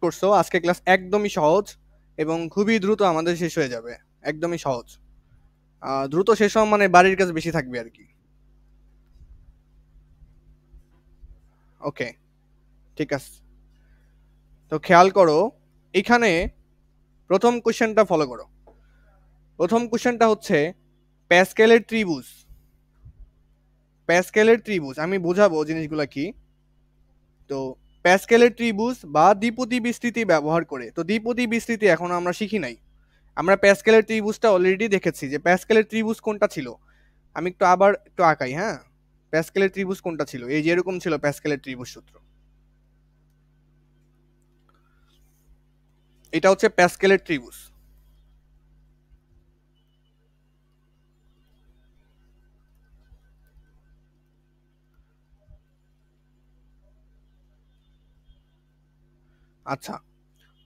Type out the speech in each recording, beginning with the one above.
করছো। আজকে ক্লাস একদমই সহজ এবং খুবই দ্রুত আমাদের শেষ হয়ে যাবে। একদমই সহজ। দ্রুত শেষ হওয়া মানে বাড়ির কাজ বেশি থাকবে আর কি। ওকে, ঠিক আছে। তো খেয়াল করো, এখানে প্রথম কোশ্চেনটা ফলো করো। প্রথম কোশ্চেনটা হচ্ছে প্যাসকেলের ত্রিভুজ। প্যাসকেলের ত্রিভুজ আমি বোঝাবো জিনিসগুলো কি। তো প্যাসকেলের ত্রিভুজ বা দ্বিপদী বিস্তৃতি ব্যবহার করে, তো দ্বিপদী বিস্তৃতি এখন আমরা শিখি নাই। আমরা প্যাসকেলের ত্রিভুজটা অলরেডি দেখেছি যে প্যাসকেলের ত্রিভুজ কোনটা ছিল। আমি আবার একটু আঁকাই, হ্যাঁ। প্যাসকেলের ত্রিভুজ কোনটা ছিল, এই যে এরকম ছিল প্যাসকেলের ত্রিভুজ সূত্র। এটা হচ্ছে প্যাসকেলের ত্রিভুজ। আচ্ছা,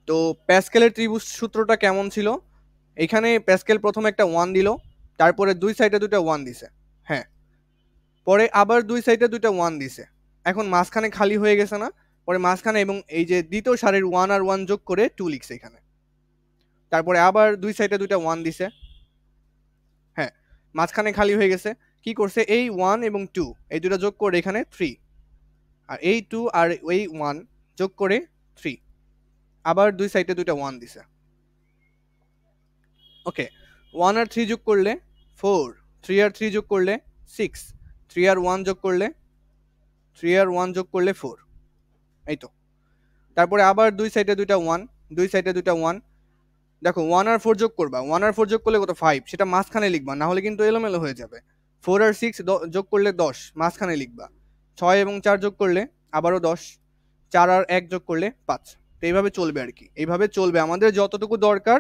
তো প্যাসকেলের ত্রিভুজ সূত্রটা কেমন ছিল? এখানে প্যাসকেল প্রথমে একটা ওয়ান দিল, তারপরে দুই সাইডে দুইটা ওয়ান দিছে, হ্যাঁ। পরে আবার দুই সাইডে দুইটা ওয়ান দিছে। এখন মাঝখানে খালি হয়ে গেছে না? পরে মাঝখানে এবং এই যে দ্বিতীয় সারির ওয়ান আর ওয়ান যোগ করে টু লিখছে এখানে। তারপরে আবার দুই সাইডে দুইটা ওয়ান দিছে, হ্যাঁ। মাঝখানে খালি হয়ে গেছে। কি করছে, এই ওয়ান এবং টু এই দুটো যোগ করে এখানে থ্রি, আর এই টু আর এই ওয়ান যোগ করে থ্রি। আবার দুই সাইডে দুইটা ওয়ান দিছে। ওকে, ওয়ান আর থ্রি যোগ করলে ফোর, থ্রি আর থ্রি যোগ করলে সিক্স, থ্রি আর ওয়ান যোগ করলে ফোর, এই তো। তারপরে আবার দুই সাইডে দুইটা ওয়ান, দুই সাইডে দুইটা ওয়ান। দেখো ওয়ান আর ফোর যোগ করবা, ওয়ান আর ফোর যোগ করলে কত, ফাইভ, সেটা মাঝখানে লিখবা, না হলে কিন্তু এলোমেলো হয়ে যাবে। ফোর আর সিক্স যোগ করলে দশ, মাঝখানে লিখবা। ছয় এবং চার যোগ করলে আবারও দশ, চার আর এক যোগ করলে পাঁচ। তো এইভাবে চলবে আর কি, এইভাবে চলবে। আমাদের যতটুকু দরকার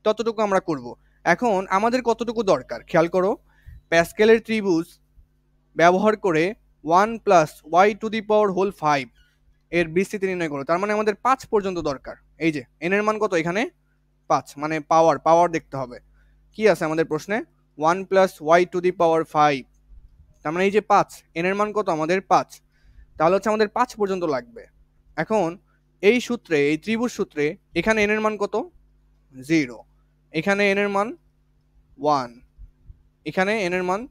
ততটুকু আমরা করব। এখন আমাদের কতটুকু দরকার খেয়াল করো, প্যাসকেলের ত্রিভুজ ব্যবহার করে one plus y to the power whole five এর বিস্তৃতি নির্ণয় করো। তার মানে আমাদের পাঁচ পর্যন্ত দরকার। এই যে এন এর মান কত, এখানে পাঁচ, মানে পাওয়ার পাওয়ার দেখতে হবে। কি আছে আমাদের প্রশ্নে, one plus y to the power five, তার মানে এই যে পাঁচ, এন এর মান কত আমাদের পাঁচ। তাহলে হচ্ছে আমাদের পাঁচ পর্যন্ত লাগবে। এখন এই সূত্রে, এই ত্রিভুজ সূত্রে এখানে এন এর মান কত, জিরো। এখানে এন এর মান ওয়ান, এখানে এন এর মান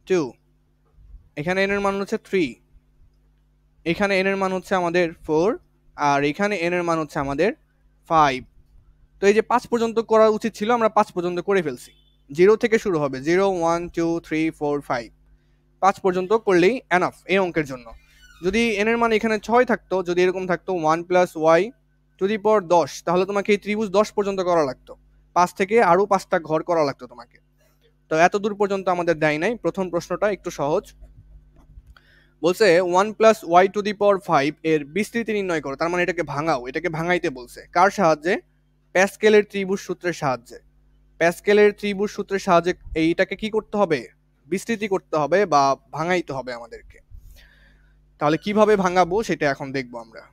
টু, এখানে এন এর মান হচ্ছে থ্রি, এখানে এন এর মান হচ্ছে আমাদের ফোর, আর এখানে এন এর মান হচ্ছে আমাদের ফাইভ। তো এই যে পাঁচ পর্যন্ত করা উচিত ছিল, আমরা পাঁচ পর্যন্ত করে ফেলছি। জিরো থেকে শুরু হবে, zero, one, two, three, four, five, পাঁচ পর্যন্ত করলেই এনাফ এই অঙ্কের জন্য। যদি এন এর মান এখানে ছয় থাকতো, যদি এরকম থাকতো one plus y to the power দশ, তাহলে তোমাকে এই ত্রিভুজ দশ পর্যন্ত করা লাগতো, পাঁচ থেকে আরো পাঁচটা ঘর করা লাগতো তোমাকে। তো এত দূর পর্যন্ত আমাদের দেয় নাই। প্রথম প্রশ্নটা একটু সহজ, বলছে one plus y to the power five এর বিস্তৃতি নির্ণয় করো। তার মানে এটাকে ভাঙাও, এটাকে ভাঙাইতে বলছে। কার সাহায্যে? প্যাসকেলের ত্রিভুজ সূত্রের সাহায্যে। প্যাসকেলের ত্রিভুজ সূত্রের সাহায্যে এইটাকে কি করতে হবে, বিস্তৃতি করতে হবে বা ভাঙাইতে হবে আমাদেরকে। তাহলে কিভাবে ভাঙাবো সেটা এখন দেখবো আমরা।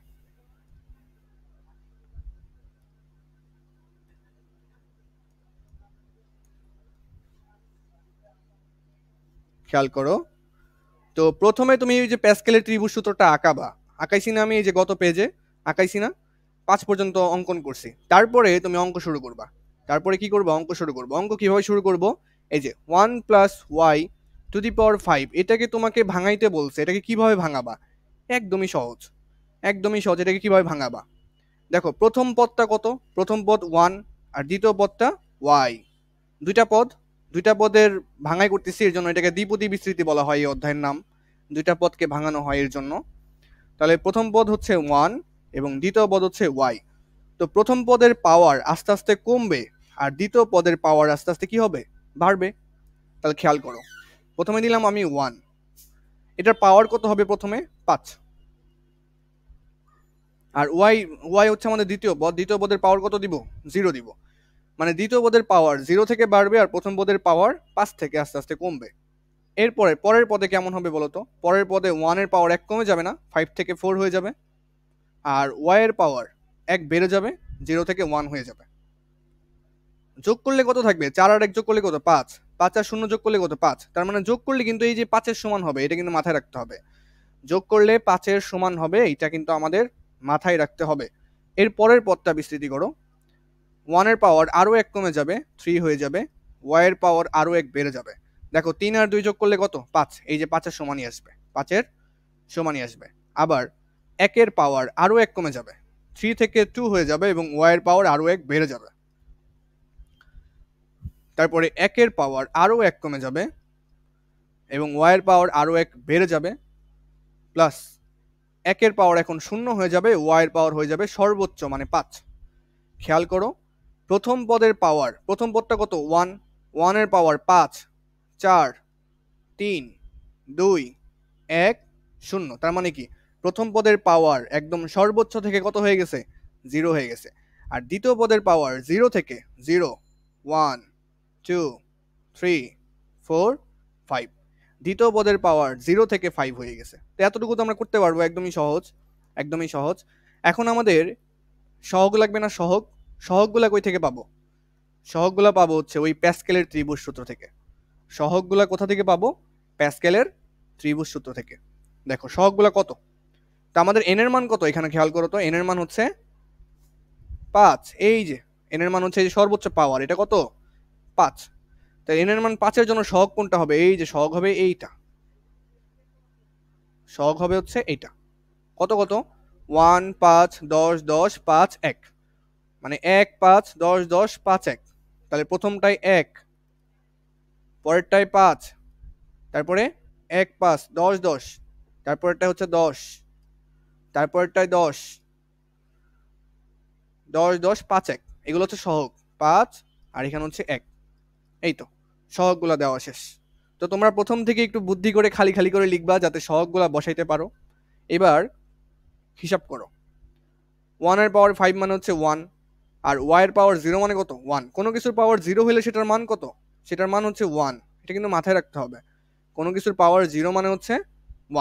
খেয়াল করো, তো প্রথমে তুমি এই যে প্যাসকেলের ত্রিভুজ সূত্রটা আঁকাবা। আঁকাইছি না আমি, এই যে গত পেজে আঁকাইছি না, পাঁচ পর্যন্ত অঙ্কন করছি। তারপরে তুমি অঙ্ক শুরু করবা। তারপরে কি করবো, অঙ্ক শুরু করবো। অঙ্ক কিভাবে শুরু করব, এই যে one plus y to the power five, এটাকে তোমাকে ভাঙাইতে বলছে। এটাকে কিভাবে ভাঙাবা, একদমই সহজ, একদমই সহজ। এটাকে কিভাবে ভাঙাবা, দেখো প্রথম পদটা কত, প্রথম পদ ওয়ান, আর দ্বিতীয় পদটা ওয়াই। দুইটা পদ, দুইটা পদের ভাঙাই করতেছি, এর জন্য এটাকে দ্বিপদী বিস্তৃতি বলা হয় এই অধ্যায়ের নাম। দুইটা পদকে ভাঙানো হয় এর জন্য। তাহলে প্রথম পদ হচ্ছে ওয়ান এবং দ্বিতীয় পদ হচ্ছে ওয়াই। তো প্রথম পদের পাওয়ার আস্তে আস্তে কমবে, আর দ্বিতীয় পদের পাওয়ার আস্তে আস্তে কি হবে, বাড়বে। তাহলে খেয়াল করো, প্রথমে দিলাম আমি ওয়ান, এটার পাওয়ার কত হবে প্রথমে, পাঁচ। আর ওয়াই, ওয়াই হচ্ছে আমাদের দ্বিতীয় পদ, দ্বিতীয় পদের পাওয়ার কত দিব, জিরো দিব। মানে দ্বিতীয় পদের পাওয়ার জিরো থেকে বাড়বে, আর প্রথম পদের পাওয়ার পাঁচ থেকে আস্তে আস্তে কমবে। এরপরে পরের পদে কেমন হবে বলতো, পরের পদে ওয়ানের পাওয়ার এক কমে যাবে না, ফাইভ থেকে ফোর হয়ে যাবে। আর ওয়াই এর পাওয়ার এক বেড়ে যাবে, জিরো থেকে ওয়ান হয়ে যাবে। যোগ করলে কত থাকবে, চার আর এক যোগ করলে কত, পাঁচ। পাঁচ আর শূন্য যোগ করলে কত, পাঁচ। তার মানে যোগ করলে কিন্তু এই যে পাঁচের সমান হবে, এটা কিন্তু মাথায় রাখতে হবে। যোগ করলে পাঁচের সমান হবে, এটা কিন্তু আমাদের মাথায় রাখতে হবে। এর পরের পদটা বিস্তৃতি করো, 1 এর পাওয়ার আরও 1 কমে যাবে, 3 হয়ে যাবে, y এর পাওয়ার আরও 1 বেড়ে যাবে। দেখো 3 আর 2 যোগ করলে কত? 5, এই যে 5 এর সমানই আসবে, 5 এর সমানই আসবে। আবার 1 এর পাওয়ার আরও 1 কমে যাবে, 3 থেকে 2 হয়ে যাবে এবং y এর পাওয়ার আরও 1 বেড়ে যাবে। তারপরে 1 এর পাওয়ার আরও 1 কমে যাবে এবং y এর পাওয়ার আরও 1 বেড়ে যাবে, প্লাস 1 এর পাওয়ার এখন 0 হয়ে যাবে, y এর পাওয়ার হয়ে যাবে সর্বোচ্চ মানে 5। খেয়াল করো, প্রথম পদের পাওয়ার, প্রথম পদটা কত? 1, 1 এর পাওয়ার 5, 4, 3, 2, 1, 0। তার মানে কি প্রথম পদের পাওয়ার একদম সর্বোচ্চ থেকে কত হয়ে গেছে? 0 হয়ে গেছে। আর দ্বিতীয় পদের পাওয়ার 0 থেকে 0, 1, 2, 3, 4, 5। দ্বিতীয় পদের পাওয়ার 0 থেকে 5 হয়ে গেছে। তো এতটুকু তো আমরা করতে পারবো, একদমই সহজ, একদমই সহজ। এখন আমাদের সহগ লাগবে না? সহগ, সহগগুলা কই থেকে পাবো? সহগগুলা পাবো হচ্ছে ওই প্যাসকেলের ত্রিভুজ সূত্র থেকে। সহগগুলা কোথা থেকে পাবো? প্যাসকেলের ত্রিভুজ সূত্র থেকে। দেখো সহগগুলা কত? তা আমাদের এন এর মান কত? এখানে খেয়াল করো তো, এন এর মান হচ্ছে 5। এই যে এন এর মান হচ্ছে এই যে সর্বোচ্চ পাওয়ার, এটা কত? 5। তাই এন এর মান 5 এর জন্য সহগ কোনটা হবে? এই যে সহগ হবে এইটা, সহগ হবে হচ্ছে এইটা। কত কত? 1, 5, 10, 10, 5, 1, মানে 1, 5, 10, 10, 5, 1। তাহলে প্রথমটাই 1, পরেরটাই 5, তারপরে 1, 5, 10, 10, তারপরেরটা হচ্ছে 10, তারপরেরটাই 10, 10, 10, 5, 1। এগুলো হচ্ছে সহগ, 5 আর এখানে হচ্ছে 1। এই তো সহগগুলা দেওয়া শেষ। তো তোমরা প্রথম থেকে একটু বুদ্ধি করে খালি খালি করে লিখবা যাতে সহগগুলা বসাইতে পারো। এবার হিসাব করো, 1 এর পাওয়ার 5 মানে হচ্ছে 1, আর y এর পাওয়ার 0 মানে কত? 1। কোনো কিছুর পাওয়ার 0 হলে সেটার মান কত? সেটার মান হচ্ছে 1। এটা কিন্তু মাথায় রাখতে হবে, কোনো কিছুর পাওয়ার 0 মানে হচ্ছে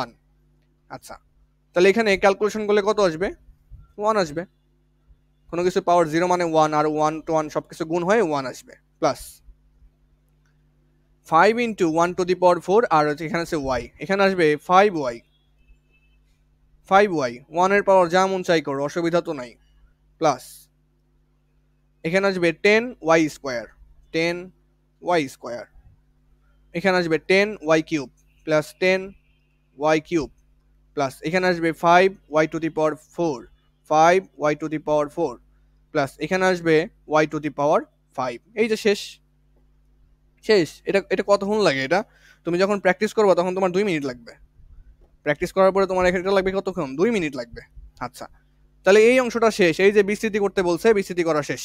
1। আচ্ছা, তাহলে এখানে ক্যালকুলেশন করলে কত আসবে? 1 আসবে। কোনো কিছুর পাওয়ার 0 মানে 1, আর 1 to 1 সবকিছু গুণ হয়ে 1 আসবে, plus 5 into 1 to the power 4, আর এখানে আছে y, এখানে আসবে 5y, 5y, 1 এর পাওয়ার যা মন চাই করো, অসুবিধা তো নাই, প্লাস এখানে আসবে 10y স্কোয়ার, 10y স্কোয়ার, এখানে আসবে 10y cube plus 10y cube, plus এখানে আসবে 5y two the power 4, 5y two the power 4, plus এখানে আসবে y টু দি পাওয়ার 5। এই যে শেষ, শেষ। এটা এটা কতক্ষণ লাগে? এটা তুমি যখন প্র্যাকটিস করবে তখন তোমার 2 মিনিট লাগবে। প্র্যাকটিস করার পরে তোমার এটা লাগবে কতক্ষণ? 2 মিনিট লাগবে। আচ্ছা, তাহলে এই অংশটা শেষ। এই যে বিস্তৃতি করতে বলছে, বিস্তৃতি করা শেষ।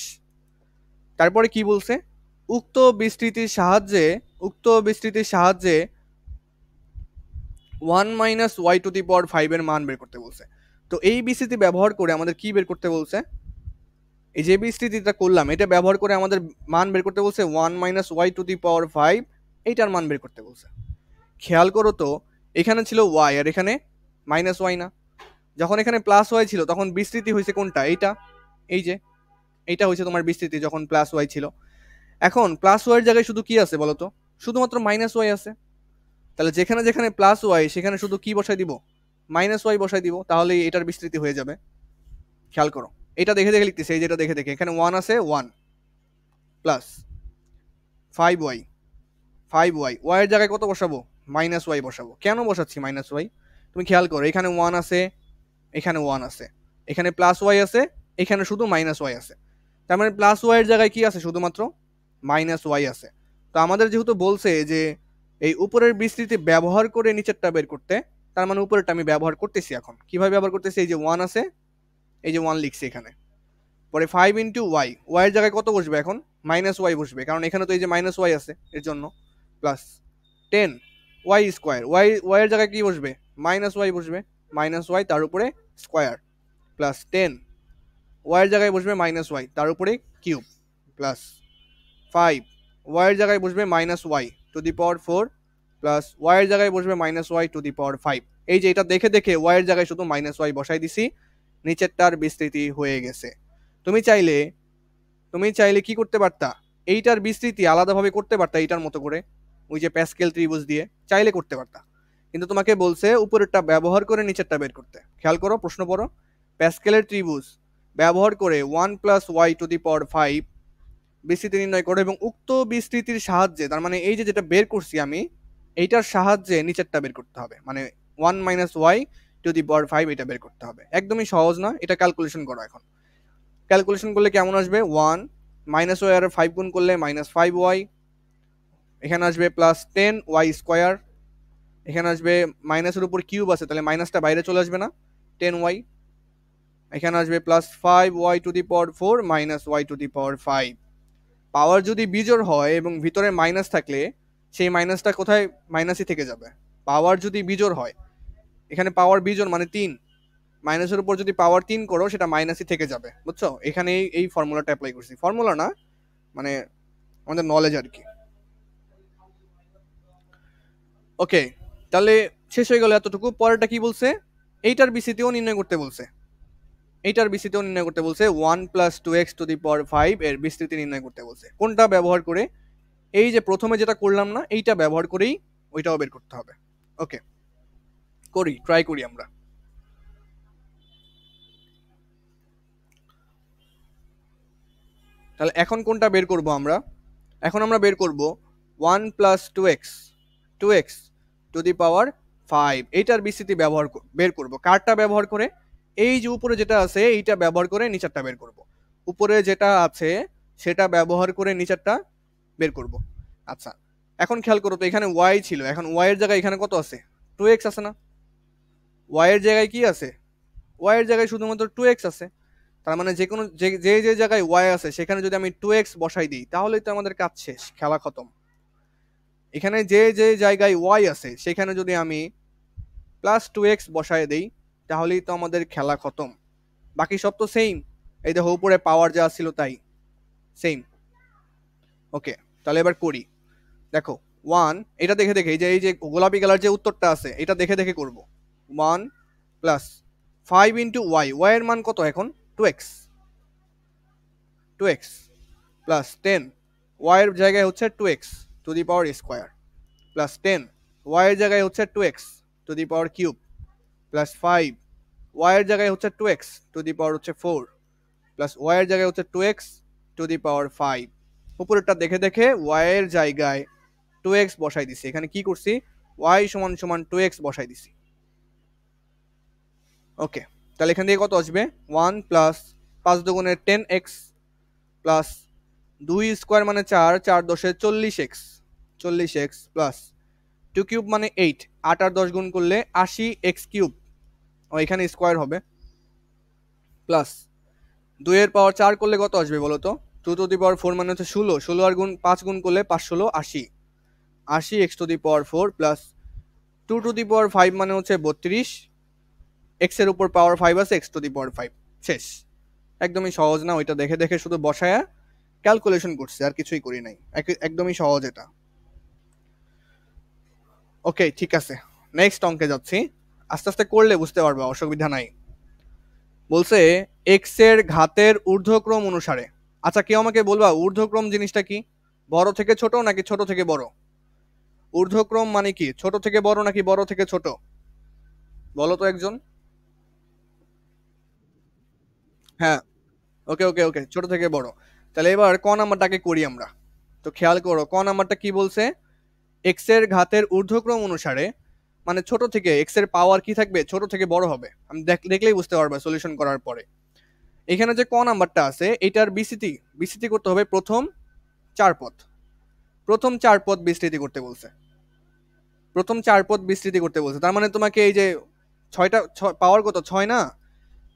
তারপরে কি বলছে? উক্ত বিস্তৃতির সাহায্যে, উক্ত বিস্তৃতির সাহায্যে 1 minus y to the power 5 এর মান বের করতে বলছে। তো এই বিস্তৃতি ব্যবহার করে আমাদের কি বের করতে বলছে? এই যে বিস্তৃতিটা করলাম এটা ব্যবহার করে আমাদের মান বের করতে বলছে 1 minus y to the power 5, এইটার মান বের করতে বলছে। খেয়াল করো তো, এখানে ছিল ওয়াই আর এখানে মাইনাস ওয়াই না? যখন এখানে প্লাস ওয়াই ছিল তখন বিস্তৃতি হয়েছে কোনটা? এইটা, এই যে এইটা হয়েছে তোমার বিস্তৃতি যখন প্লাস ওয়াই ছিল। এখন প্লাস ওয়াই এর জায়গায় শুধু কি আছে বলো তো? শুধুমাত্র মাইনাস ওয়াই আছে। তাহলে যেখানে যেখানে প্লাস ওয়াই সেখানে শুধু কি বসাই দিব? মাইনাস ওয়াই বসাই দিব, তাহলে এটার বিস্তৃতি হয়ে যাবে। খেয়াল করো, এটা দেখে দেখে লিখতেছে, এই যেটা দেখে দেখে, এখানে 1 আছে, 1 প্লাস 5y, 5y, ওয়াই এর জায়গায় কত বসাবো? মাইনাস ওয়াই বসাবো। কেন বসাচ্ছি মাইনাস ওয়াই? তুমি খেয়াল করো, এখানে 1 আছে, এখানে 1 আছে, এখানে প্লাস ওয়াই আছে, এখানে শুধু মাইনাস ওয়াই আছে। তার মানে প্লাস ওয়াই এর জায়গায় কি আছে? শুধুমাত্র মাইনাস ওয়াই আছে। তো আমাদের যেহেতু বলছে যে এই উপরের বিস্তৃতি ব্যবহার করে নিচেরটা বের করতে, তার মানে উপরেরটা আমি ব্যবহার করতেছি। এখন কিভাবে ব্যবহার করতেছি? এই যে 1 আছে, এই যে 1 লিখছি এখানে, পরে 5 ইন্টু ওয়াই, ওয়াই এর জায়গায় কত বসবে? এখন মাইনাস ওয়াই বসবে, কারণ এখানে তো এই যে মাইনাস ওয়াই আছে এর জন্য, প্লাস 10 ওয়াই স্কোয়ার, ওয়াই এর জায়গায় কি বসবে? মাইনাস ওয়াই বসবে, মাইনাস ওয়াই তার উপরে স্কোয়ার, প্লাস 10 ওয়াই এর জায়গায় বসবে মাইনাস ওয়াই তার উপরে কিউব, প্লাস 5 ওয়াই এর জায়গায় বসবে minus y to the power 4, plus y এর জায়গায় বসবে minus y to the power 5। এই যে এটা দেখে দেখে ওয়াই এর জায়গায় শুধু মাইনাস ওয়াই বসাই দিছি, নিচেরটার বিস্তৃতি হয়ে গেছে। তুমি চাইলে, তুমি চাইলে কি করতে পারতা? এইটার বিস্তৃতি আলাদাভাবে করতে পারতা, এইটার মতো করে, ওই যে প্যাসকেল ত্রিভুজ দিয়ে চাইলে করতে পারতা, কিন্তু তোমাকে বলছে উপরেরটা ব্যবহার করে নিচেরটা বের করতে। খেয়াল করো, প্রশ্ন পড়ো, প্যাসকেলের ত্রিভুজ ব্যবহার করে 1 plus y to the power 5 বিস্তৃতি নির্ণয় করো এবং উক্ত বিস্তৃতির সাহায্যে, তার মানে এই যে যেটা বের করছি আমি, এইটার সাহায্যে নিচেরটা বের করতে হবে, মানে 1 minus y to the power 5 এটা বের করতে হবে। একদমই সহজ না, এটা ক্যালকুলেশন করো। এখন ক্যালকুলেশন করলে কেমন আসবে? 1 মাইনাস ওয়াই আর 5 গুণ করলে মাইনাস 5 ওয়াই, এখানে আসবে প্লাস 10 ওয়াই স্কোয়ার, এখানে আসবে মাইনাসের উপর কিউব আছে তাহলে মাইনাসটা বাইরে চলে আসবে না, 10 ওয়াই, এখানে আসবে plus 5 y to the power 4 minus y to the power 5। Power যদি বিজোড় হয় এবং ভিতরে মাইনাস থাকলে সেই মাইনাসটা কোথায়? মাইনাসই থেকে যাবে। পাওয়ার যদি বিজোড় হয়, এখানে পাওয়ার বিজোড় মানে 3, মাইনাসের উপর যদি পাওয়ার 3 করো সেটা মাইনাসই থেকে যাবে, বুঝছো? এখানে এই ফর্মুলাটা অ্যাপ্লাই করছি, ফর্মুলা না মানে আমাদের নলেজ আর কি। ওকে, তাহলে শেষ হয়ে গেল এতটুকু। পরেরটা কি বলছে? এইটার বিসিতেও নির্ণয় করতে বলছে, এইটার বিস্তৃতিও নির্ণয় করতে বলছে। 1 plus 2x to the power 5 এর বিস্তৃতি নির্ণয় করতে বলছে। কোনটা ব্যবহার করে? এই যে প্রথমে যেটা করলাম না, এইটা ব্যবহার করেই ওইটাও বের করতে হবে। ওকে, করি, ট্রাই করি আমরা। তাহলে এখন কোনটা বের করব আমরা? এখন আমরা বের করব 1 plus 2x to the power 5, এইটার বিস্তৃতি ব্যবহার বের করব। কারটা ব্যবহার করে? এই যে উপরে যেটা আছে এইটা ব্যবহার করে নিচেরটা বের করব। উপরে যেটা আছে সেটা ব্যবহার করে নিচেরটা বের করব। আচ্ছা, এখন খেয়াল করো তো, এখানে y ছিল, এখন y এর জায়গায় এখানে কত আছে? 2x আছে না? y এর জায়গায় কি আছে? y এর জায়গায় শুধুমাত্র 2x আছে। তার মানে যে কোনো যে যে জায়গায় y আছে সেখানে যদি আমি 2x বসাই দিই তাহলেই তো আমাদের কাজ শেষ, খেলা খতম। এখানে যে যে জায়গায় y আছে সেখানে যদি আমি প্লাস 2x বসায় দেই তাহলেই তো আমাদের খেলা খতম। বাকি সব তো সেম, এই দেখো উপরে পাওয়ার যা ছিল তাই সেম। ওকে, তাহলে এবার করি। দেখো 1, এটা দেখে দেখে এই যে গোলাপি কালার যে উত্তরটা আছে এটা দেখে দেখে করব। 1 প্লাস 5 ইন্টু ওয়াই, ওয়াই এর মান কত এখন? 2x, 2x প্লাস 10, ওয়াই এর জায়গায় হচ্ছে 2x to the power square, plus 10 y এর জায়গায় হচ্ছে 2x to the power cube, plus 5 y এর জায়গায় হচ্ছে 2x টু দি পাওয়ার হচ্ছে 4, প্লাস ওয়াই এর জায়গায় হচ্ছে 2x টু দি পাওয়ার 5। উপরেরটা দেখে দেখে ওয়াই এর জায়গায় 2x বসাই দিছি। এখানে কি করছি? y সমান সমান 2x বসাই দিছি। ওকে, তাহলে এখান থেকে কত আসবে? 1 প্লাস 5 দুগুণে 10x প্লাস 2 স্কোয়ার মানে 4, 4 দশে 40x, 40x প্লাস 2 কিউব মানে 8, 8 আর 10 গুণ করলে 80x কিউব, ও এখানে স্কোয়ার হবে, প্লাস 2 এর পাওয়ার 4 করলে কত আসবে বলো তো? 2 টু দি পাওয়ার 4 মানে হচ্ছে 16, 16 আর গুণ 5 গুণ করলে 5 16 80, 80x to the power 4 plus 2 to the power 5 মানে হচ্ছে 32, x এর উপর পাওয়ার 5 আছে, x টু দি পাওয়ার 5। শেষ। একদমই সহজ না? ওইটা দেখে দেখে শুধু বসায়া ক্যালকুলেশন করছে, আর কিছুই করি নাই। একদমই সহজ এটা। ওকে, ঠিক আছে, নেক্সট অঙ্কে যাচ্ছি। আস্তে আস্তে করলে বুঝতে পারবা, অসুবিধা নাই। বলছে এক্স এর ঘাতের ঊর্ধ্বক্রম অনুসারে। আচ্ছা, কেউ আমাকে বলবা ঊর্ধ্বক্রম জিনিসটা কি? বড় থেকে ছোট নাকি ছোট থেকে বড়? ঊর্ধ্বক্রম মানে কি? ছোট থেকে বড় নাকি বড় থেকে ছোট? বলো তো একজন। হ্যাঁ, ওকে ওকে ওকে, ছোট থেকে বড়। তাহলে এবার ক নাম্বারটাকে করি আমরা। তো খেয়াল করো ক নাম্বারটা কি বলছে? এক্স এর ঘাতের ঊর্ধ্বক্রম অনুসারে, মানে ছোট থেকে এক্স এর পাওয়ার কি থাকবে? ছোট থেকে বড় হবে। আমি দেখলেই বুঝতে পারবে সলিউশন করার পরে। এখানে যে ক নাম্বারটা আছে এটার বিস্তৃতি বিস্তৃতি করতে হবে প্রথম 4 পদ, প্রথম 4 পদ বিস্তৃতি করতে বলছে, প্রথম 4 পদ বিস্তৃতি করতে বলছে। তার মানে তোমাকে এই যে ছয়টা, পাওয়ার কত? 6 না?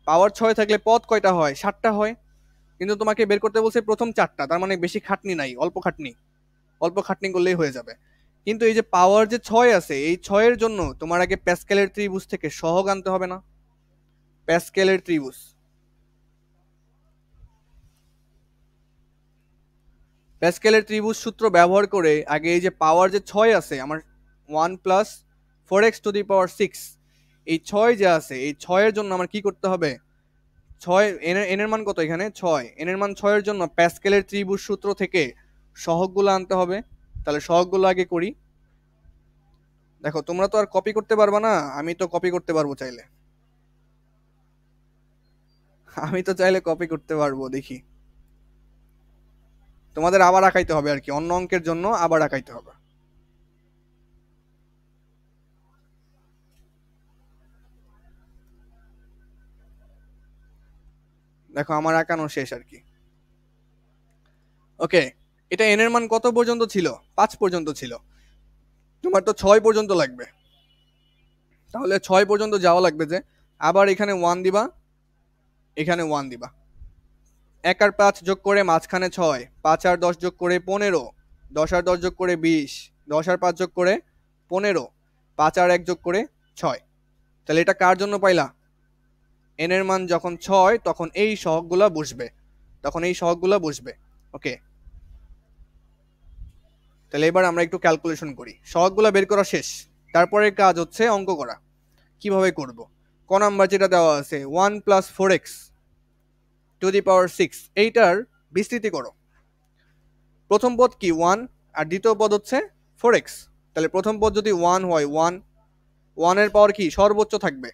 পাওয়ার 6 থাকলে পদ কয়টা হয়? 7টা হয়। কিন্তু তোমাকে বের করতে বলছে প্রথম 4টা, তার মানে বেশি খাটনি নাই, অল্প খাটনি, অল্প খাটনি করলেই হয়ে যাবে। কিন্তু এই যে পাওয়ার যে 6 আছে, এই 6 এর জন্য তোমার আগে প্যাসকেলের ত্রিভুজ থেকে সহগ আনতে হবে না? প্যাসকেলের ত্রিভুজ, প্যাসকেলের ত্রিভুজ সূত্র ব্যবহার করে আগে এই যে পাওয়ার যে 6 আছে আমার, 1 প্লাস 4x টু দি পাওয়ার 6, এই 6 যে আছে এই 6 এর জন্য আমার কি করতে হবে? 6 এন এর মান কত এখানে? 6, এন এর মান 6 এর জন্য প্যাসকেলের ত্রিভুজ সূত্র থেকে সহগগুলো আনতে হবে। তাহলে সহগগুলো আগে করি। দেখো তোমরা তো আর কপি করতে পারবা না, আমি তো কপি করতে পারবো চাইলে। আমি তো চাইলে কপি করতে পারবো, দেখি। তোমাদের আবার আঁকাইতে হবে আর কি, অন্য অঙ্কের জন্য আবার আঁকাইতে হবে। দেখো আমার আঁকানো শেষ আর কি। ওকে, এটা এন এর মান কত পর্যন্ত ছিল? 5 পর্যন্ত ছিল। তোমার তো 6 পর্যন্ত লাগবে, তাহলে 6 পর্যন্ত যাওয়া লাগবে যে। আবার এখানে 1 দিবা, এখানে 1 দিবা। 1 আর 5 যোগ করে মাঝখানে 6, 5 আর 10 যোগ করে 15, 10 আর 10 যোগ করে 20, 10 আর 5 যোগ করে 15, 5 আর 1 যোগ করে 6। তাহলে এটা কার জন্য পাইলা? এন এর মান যখন 6 তখন এই সহগগুলা বসবে, তখন এই সহগগুলা বসবে। ওকে, তাহলে এবার আমরা একটু ক্যালকুলেশন করি। সহগগুলা বের করা শেষ, তারপরে কাজ হচ্ছে অঙ্ক করা। কিভাবে করব? ক নাম্বার যেটা দেওয়া আছে 1 প্লাস 4x টু দি পাওয়ার 6, এইটার বিস্তৃতি করো। প্রথম পদ কি 1 আর দ্বিতীয় পদ হচ্ছে 4x। তাহলে প্রথম পদ যদি 1 হয় 1, 1 এর পাওয়ার কি সর্বোচ্চ থাকবে,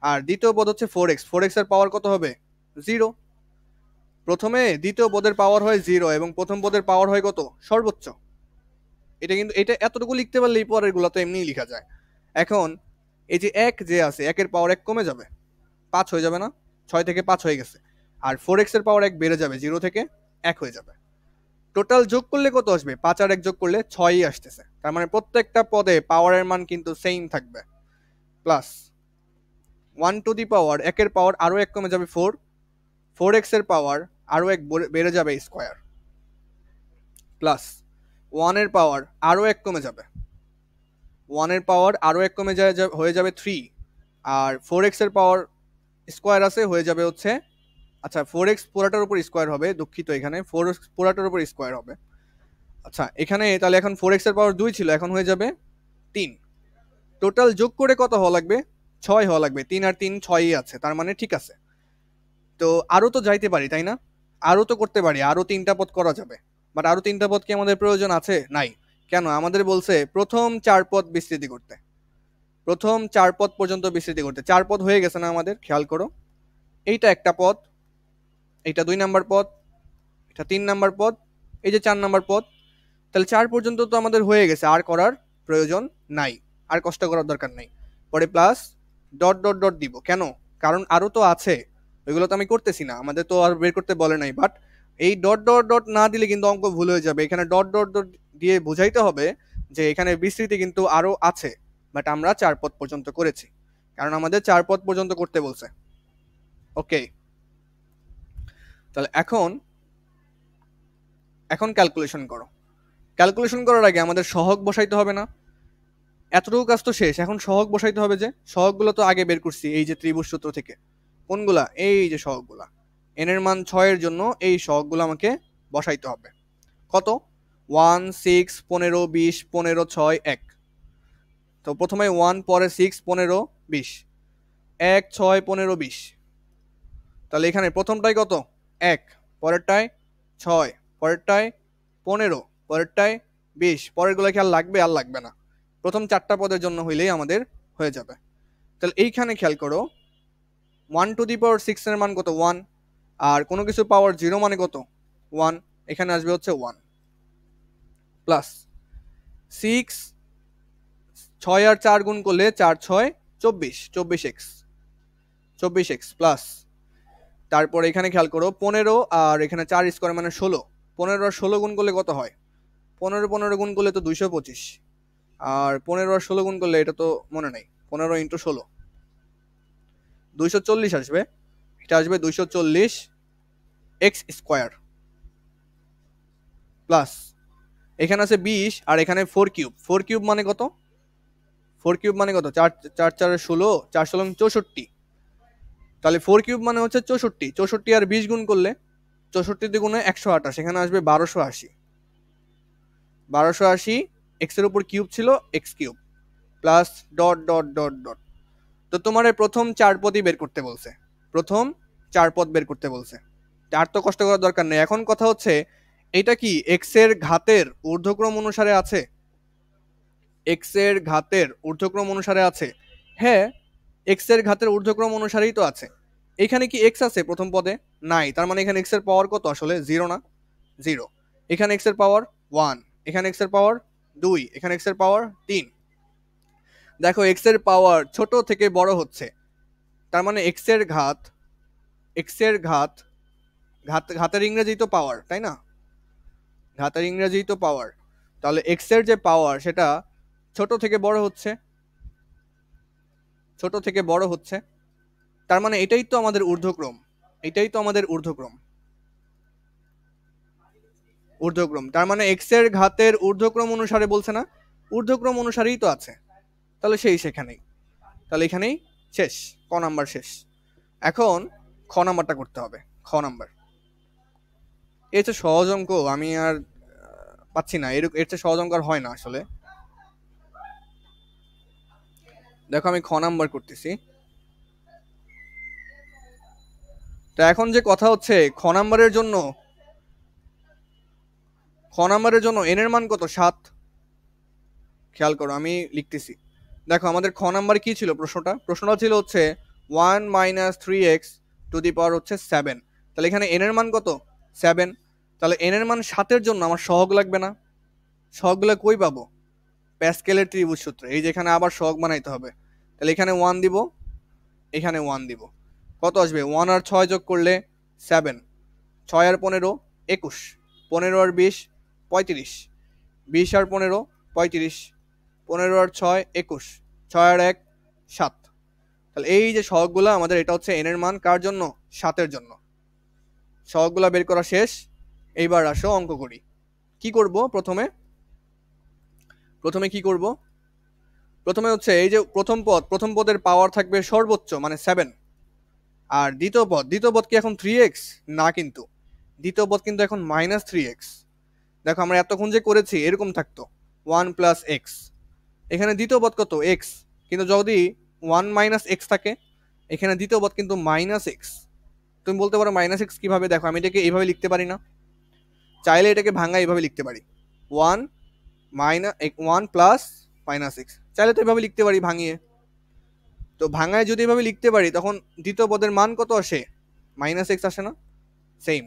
আর দ্বিতীয় পদ হচ্ছে 4x, 4x এর পাওয়ার কত হবে? 0। প্রথমে দ্বিতীয় পদের পাওয়ার হয় 0 এবং প্রথম পদের পাওয়ার হয় কত? সর্বোচ্চ। এটা কিন্তু এটা এতটুকু লিখতে পারলেই পরের গুলো তো এমনিই লেখা যায়। এখন এই যে 1 যে আছে, 1 এর পাওয়ার 1 কমে যাবে, 5 হয়ে যাবে না? 6 থেকে 5 হয়ে গেছে। আর 4x এর পাওয়ার 1 বেড়ে যাবে, 0 থেকে 1 হয়ে যাবে। টোটাল যোগ করলে কত আসবে? 5 আর 1 যোগ করলে 6ই আসতেছে। তার মানে প্রত্যেকটা পদে পাওয়ারের মান কিন্তু সেম থাকবে। প্লাস 1 টু দি পাওয়ার 1 এর পাওয়ার আরো 1 কমে যাবে 4, 4x এর পাওয়ার আরো 1 বেড়ে যাবে স্কয়ার, প্লাস 1 এর পাওয়ার আরো 1 কমে যাবে, 1 এর পাওয়ার আরো 1 কমে যায় হয়ে যাবে 3, আর 4x এর পাওয়ার স্কয়ার আছে হয়ে যাবে হচ্ছে, আচ্ছা 4x পুরাটার উপর স্কয়ার হবে, দুঃখিত, এখানে 4x পুরাটার উপর স্কয়ার হবে। আচ্ছা এখানে তাহলে এখন 4x এর পাওয়ার 2 ছিল, এখন হয়ে যাবে 3। টোটাল যোগ করে কত হওয়া লাগবে? 6 হওয়া লাগবে। 3 আর 3 6ই আছে, তার মানে ঠিক আছে। তো আরো তো যাইতে পারি তাই না? আরো তো করতে পারি, আরো 3টা পদ করা যাবে। বাট আরো 3টা পদ কি আমাদের প্রয়োজন আছে? নাই। কেন? আমাদের বলছে প্রথম 4 পদ বিস্তৃতি করতে, প্রথম 4 পদ পর্যন্ত বিস্তৃতি করতে। 4 পদ হয়ে গেছে না আমাদের? খেয়াল করো, এইটা একটা পদ, এইটা 2 নাম্বার পদ, এটা 3 নাম্বার পদ, এই যে 4 নাম্বার পদ। তাহলে 4 পর্যন্ত তো আমাদের হয়ে গেছে, আর করার প্রয়োজন নাই, আর কষ্ট করার দরকার নাই। পরে প্লাস ডট ডট ডট দিব, কেন? কারণ আরো তো আছে, ওইগুলো তো আমি করতেছি না, আমাদের তো আর বের করতে বলে নাই। বাট এই ডট ডট ডট না দিলে কিন্তু অঙ্ক ভুল হয়ে যাবে। এখানে ডট ডট ডট দিয়ে বোঝাইতে হবে যে এখানে বিস্তৃতি কিন্তু আরো আছে, বাট আমরা 4 পদ পর্যন্ত করেছি, কারণ আমাদের 4 পদ পর্যন্ত করতে বলছে। ওকে, তাহলে এখন এখন ক্যালকুলেশন করো। ক্যালকুলেশন করার আগে আমাদের সহগ বসাইতে হবে না? এতটুকু কাজ তো শেষ, এখন সহগ বসাইতে হবে। যে সহগগুলো তো আগে বের করছি এই যে ত্রিভুজ সূত্র থেকে। কোনগুলা? এই যে সহগগুলা। এন এর মান 6 এর জন্য এই সহগগুলো আমাকে বসাইতে হবে। কত? 1 6 15 20 15 6 1। তো প্রথমে 1, পরে 6 15 20, 1 6 15 20। তাহলে এখানে প্রথমটাই কত? 1, পরেরটায় 6, পরেরটায় 15, পরেরটায় 20, পরেরগুলো খেয়াল লাগবে আর লাগবে না, প্রথম 4টা পদের জন্য হইলেই আমাদের হয়ে যাবে। তাহলে এইখানে খেয়াল করো, 1 টু দি পাওয়ার 6 এর মান কত? 1, আর কোনো কিছু পাওয়ার 0 মানে কত? 1, এখানে আসবে হচ্ছে 1, প্লাস 6, 6 আর 4 গুণ করলে 4 6 24, 24x, 24x, প্লাস তারপর এখানে খেয়াল করো 15 আর এখানে 4 স্কয়ার মানে 16, 15 আর 16 গুণ করলে কত হয়? 15 15 গুণ করলে তো 225, আর 15 আর 16 গুণ করলে এটা তো মনে নেই, 15 ইন্টু 16 240 আসবে। এটা আসবে 240 এক্স স্কোয়ার, প্লাস এখানে আছে 20 আর এখানে 4 কিউব, 4 কিউব মানে কত? 4 কিউব মানে কত? 4 4 4 16, 4 16 64। তাহলে 4 কিউব মানে হচ্ছে 64, 64 আর 20 গুণ করলে 64 দ্বিগুণে 128, এখানে আসবে 1280, 1280 এক্স এর উপর কিউব ছিল, x cube, plus dot dot dot dot. তো তোমার প্রথম 4 পদই বের করতে বলছে, প্রথম 4 পদ বের করতে বলছে, আর তো কষ্ট করার দরকার নেই। এখন কথা হচ্ছে এটা কি এক্স এর ঘাতের ঊর্ধ্বক্রম অনুসারে আছে? এক্স এর ঘাতের ঊর্ধ্বক্রম অনুসারে আছে? হ্যাঁ, এক্স এর ঘাতের ঊর্ধ্বক্রম অনুসারেই তো আছে। এখানে কি এক্স আছে প্রথম পদে? নাই, তার মানে এখানে এক্স এর পাওয়ার কত আসলে? 0 না? 0। এখানে এক্স এর পাওয়ার 1, এখানে এক্স এর পাওয়ার 2, এখানে এক্স এর পাওয়ার 3। দেখো এক্স এর পাওয়ার ছোট থেকে বড় হচ্ছে, তার মানে এক্স এর ঘাত, এক্স এর ঘাত, ঘাতের ইংরেজি তো পাওয়ার, তাই না? ঘাতের ইংরেজি তো পাওয়ার। তাহলে এক্স এর যে পাওয়ার সেটা ছোট থেকে বড় হচ্ছে, ছোট থেকে বড় হচ্ছে, তার মানে এটাই তো আমাদের ঊর্ধ্বক্রম, এটাই তো আমাদের ঊর্ধ্বক্রম, ঊর্ধ্বক্রম। তার মানে এক্স এর ঘাতের ঊর্ধ্বক্রম অনুসারে বলছে না? ঊর্ধ্বক্রম অনুসারেই তো আছে, তাহলে সেই সেখানেই, তাহলে এখানেই শেষ, ক নাম্বার শেষ। এখন খ নাম্বারটা করতে হবে, খ নাম্বার। এর চেয়ে সহজ অঙ্ক আমি আর পাচ্ছি না, এর চেয়ে সহজ অঙ্ক আর হয় না আসলে। দেখো আমি খ নাম্বার করতেছি। তো এখন যে কথা হচ্ছে, খ নাম্বারের জন্য এন এর মান কত? 7। খেয়াল করো আমি লিখতেছি। দেখো আমাদের খ নাম্বার কি ছিল প্রশ্নটা ছিল হচ্ছে 1 মাইনাস 3x টু দি পাওয়ার হচ্ছে 7। তাহলে এখানে এন এর মান কত? 7। তাহলে এন এর মান 7-এর জন্য আমার সহগ লাগবে না? সহগগুলো কই পাবো? প্যাসকেলের ত্রিভুজ সূত্রে। এই যে এখানে আবার সহগ বানাইতে হবে, তাহলে এখানে 1 দিব, এখানে 1 দিব। কত আসবে? 1 আর 6 যোগ করলে 7, 6 আর 15 21, 15 আর 20 35, 20 আর 15 35, 15 আর 6 21, 6 আর 1 7। তাহলে এই যে সহগগুলো আমাদের, এটা হচ্ছে এন এর মান কার জন্য? 7-এর জন্য। সহগগুলো বের করা শেষ, এইবার আসো অঙ্ক করি। কি করব প্রথমে? কি করব? প্রথমে হচ্ছে এই যে প্রথম পদের পাওয়ার থাকবে সর্বোচ্চ মানে 7। আর দ্বিতীয় পদ কি এখন 3x? না, কিন্তু দ্বিতীয় পদ কিন্তু এখন -3x। দেখো আমরা এতক্ষণ যে করেছি এরকম থাকতো 1 প্লাস এক্স, এখানে দ্বিতীয় পদ কত? x। কিন্তু যদি 1 মাইনাস এক্স থাকে, এখানে দ্বিতীয় পদ কিন্তু -x। তুমি বলতে পারো -x কিভাবে? দেখো আমি এটাকে এইভাবে লিখতে পারি না? চাইলে এটাকে ভাঙা এইভাবে লিখতে পারি, 1 মাইনাস 1 প্লাস -x। চাইলে তো এইভাবে লিখতে পারি ভাঙিয়ে। তো ভাঙায় যদি এভাবে লিখতে পারি, তখন দ্বিতীয় পদের মান কত আসে? -x আসে না? সেম।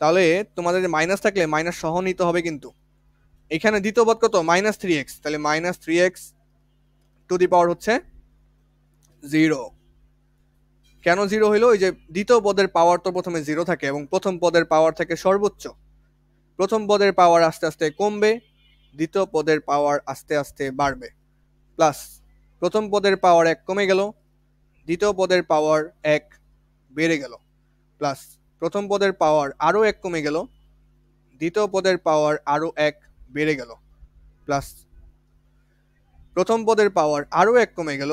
তাহলে তোমাদের মাইনাস থাকলে মাইনাস সহ নিতে হবে কিন্তু। এখানে দ্বিতীয় পদ কত? -3x, তাহলে -3x টু দি পাওয়ার হচ্ছে 0। কেন 0 হইলো? ওই যে দ্বিতীয় পদের পাওয়ার তো প্রথমে 0 থাকে এবং প্রথম পদের পাওয়ার থাকে সর্বোচ্চ। প্রথম পদের পাওয়ার আস্তে আস্তে কমবে, দ্বিতীয় পদের পাওয়ার আস্তে আস্তে বাড়বে। প্লাস প্রথম পদের পাওয়ার 1 কমে গেল, দ্বিতীয় পদের পাওয়ার 1 বেড়ে গেল। প্লাস প্রথম পদের পাওয়ার আরও 1 কমে গেল, দ্বিতীয় পদের পাওয়ার আরও 1 বেড়ে গেল। প্লাস প্রথম পদের পাওয়ার আরও 1 কমে গেল,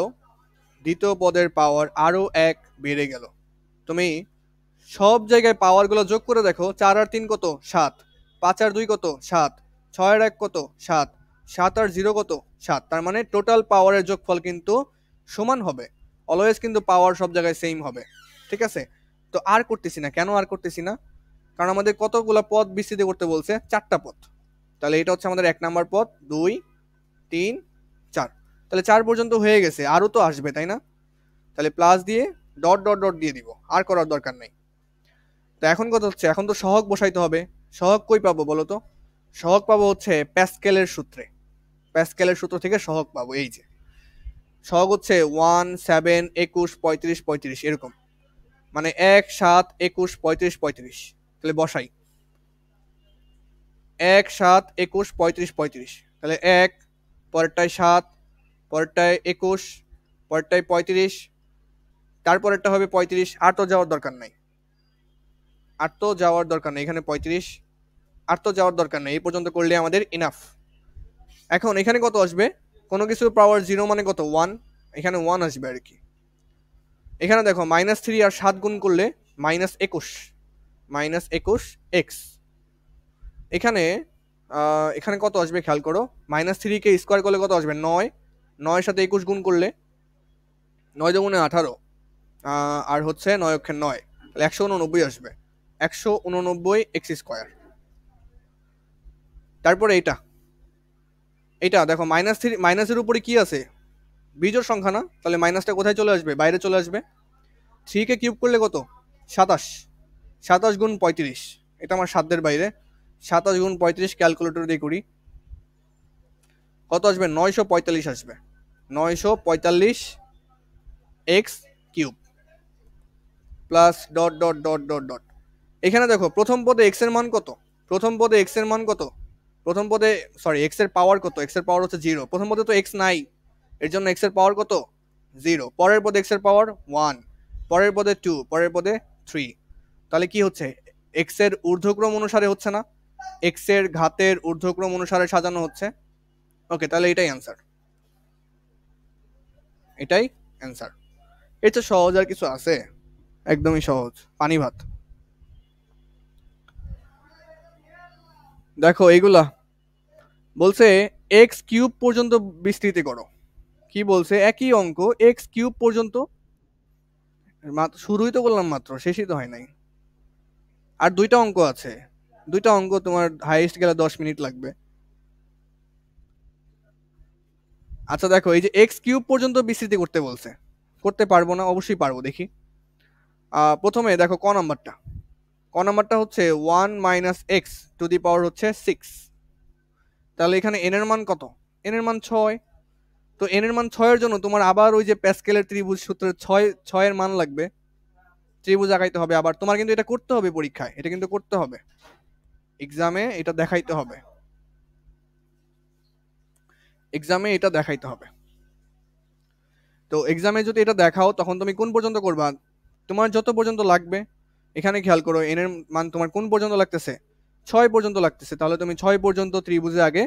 দ্বিতীয় পদের পাওয়ার আরও 1 বেড়ে গেল। তুমি সব জায়গায় পাওয়ারগুলো যোগ করে দেখো, 4 আর 3 কত? 7, 5 আর 2 কত? 7, 6 আর 1 কত? 7, 7 আর 0 কত? 7। তার মানে টোটাল পাওয়ারের যোগফল কিন্তু সমান হবে। অলওয়েজ কিন্তু পাওয়ার সব জায়গায় সেম হবে, ঠিক আছে? তো আর করতেছি না, কেন আর করতেছি না? কারণ আমাদের কতগুলো পদ বিস্তৃত করতে বলছে? 4টা পদ। তাহলে এটা হচ্ছে আমাদের 1 নাম্বার পদ, 2 3 4। তাহলে 4 পর্যন্ত হয়ে গেছে, আরও তো আসবে তাই না? তাহলে প্লাস দিয়ে ডট ডট ডট দিয়ে দিব, আর করার দরকার নেই। তো এখন কথা হচ্ছে, এখন তো সহগ বসাইতে হবে। সহগ কই পাবো বলো তো? সহগ পাবো হচ্ছে প্যাসকেলের সূত্রে। প্যাসকেলের সূত্র থেকে সহগ পাবো। এই যে সহগ হচ্ছে 1 7 21 35 35 এরকম, মানে 1 7 21 35 35। তাহলে বসাই 1 7 21 35 35, তাহলে 1, পরেরটায় 7, পরেরটায় 21, পরেরটায় 35, তারপরেরটা হবে 35। আর তো যাওয়ার দরকার নাই, আর তো যাওয়ার দরকার নেই, এখানে 35, আর তো যাওয়ার দরকার নেই, এই পর্যন্ত করলে আমাদের ইনাফ। এখন এখানে কত আসবে? কোনো কিছুর পাওয়ার 0 মানে কত? 1, এখানে 1 আসবে আর কি। এখানে দেখো -3 আর 7 গুণ করলে -21, -21x। এখানে এখানে কত আসবে খেয়াল করো, -3 কে স্কোয়ার করলে কত আসবে? 9, 9 এর সাথে 21 গুণ করলে 9 দুগুণে 18, আর হচ্ছে 9 অক্ষে 9, তাহলে 189 আসবে। 189 x²। তারপরে এটা দেখো -3, মাইনাসের উপরে কি আছে? বিজোড় সংখ্যা না? তাহলে মাইনাসটা কোথায় চলে আসবে? বাইরে চলে আসবে। 3 কে কিউব করলে কত? 27। 27 গুণ 35, এটা আমার সাধ্যের বাইরে। 27 গুণ 35 ক্যালকুলেটর দিয়ে করি, কত আসবে? 945 আসবে। 945 x cube plus dot dot dot dot dot. এখানে দেখো প্রথম পদে এক্স এর মান কত? প্রথম পদে এক্স এর মান কত? প্রথম পদে, সরি, এক্স এর পাওয়ার কত? এক্স এর পাওয়ার হচ্ছে 0। প্রথম পদে তো এক্স নাই, এর জন্য এক্স এর পাওয়ার কত? 0। পরের পদে এক্স এর পাওয়ার 1, পরের পদে 2, পরের পদে 3। তাহলে কি হচ্ছে? এক্স এর ঊর্ধ্বক্রম অনুসারে হচ্ছে না, এক্স এর ঘাতের ঊর্ধ্বক্রম অনুসারে সাজানো হচ্ছে। ওকে, তাহলে এটাই অ্যান্সার, এটাই অ্যান্সার। এর চেয়ে সহজ আর কিছু আছে? একদমই সহজ, পানি ভাত। দেখো এইগুলা বলছে এক্স কিউব পর্যন্ত বিস্তৃতি করো। কি বলছে? একই অঙ্ক, এক্স কিউব পর্যন্ত। মাত্র শুরুই তো করলাম, মাত্র শেষই তো হয় নাই। আর দুইটা অঙ্ক আছে, দুইটা অঙ্ক তোমার হাইয়েস্ট গেলে 10 মিনিট লাগবে। আচ্ছা দেখো, এই যে এক্স কিউব পর্যন্ত বিস্তৃতি করতে বলছে, করতে পারবো না? অবশ্যই পারবো, দেখি। প্রথমে দেখো ক নাম্বারটা, ক নাম্বারটা হচ্ছে 1 - x⁻⁶। তাহলে এখানে এন এর মান কত? এন এর মান 6। তো এন এর মান 6 এর জন্য তোমার আবার ওই যে প্যাসকেলের ত্রিভুজ সূত্রের 6 এর মান লাগবে, ত্রিভুজ আঁকাইতে হবে। আবার তোমার কিন্তু এটা করতে হবে পরীক্ষায়, এটা কিন্তু করতে হবে এক্সামে, এটা দেখাইতে হবে, এক্সামে এটা দেখাইতে হবে। তো এক্সামে যদি এটা দেখাও তখন তুমি কোন পর্যন্ত করবা? তোমার যত পর্যন্ত লাগবে। এখানে খেয়াল করো, এন এর মান তোমার কোন পর্যন্ত লাগতেছে? 6 পর্যন্ত লাগতেছে, তাহলে তুমি 6 পর্যন্ত ত্রিভুজে আগে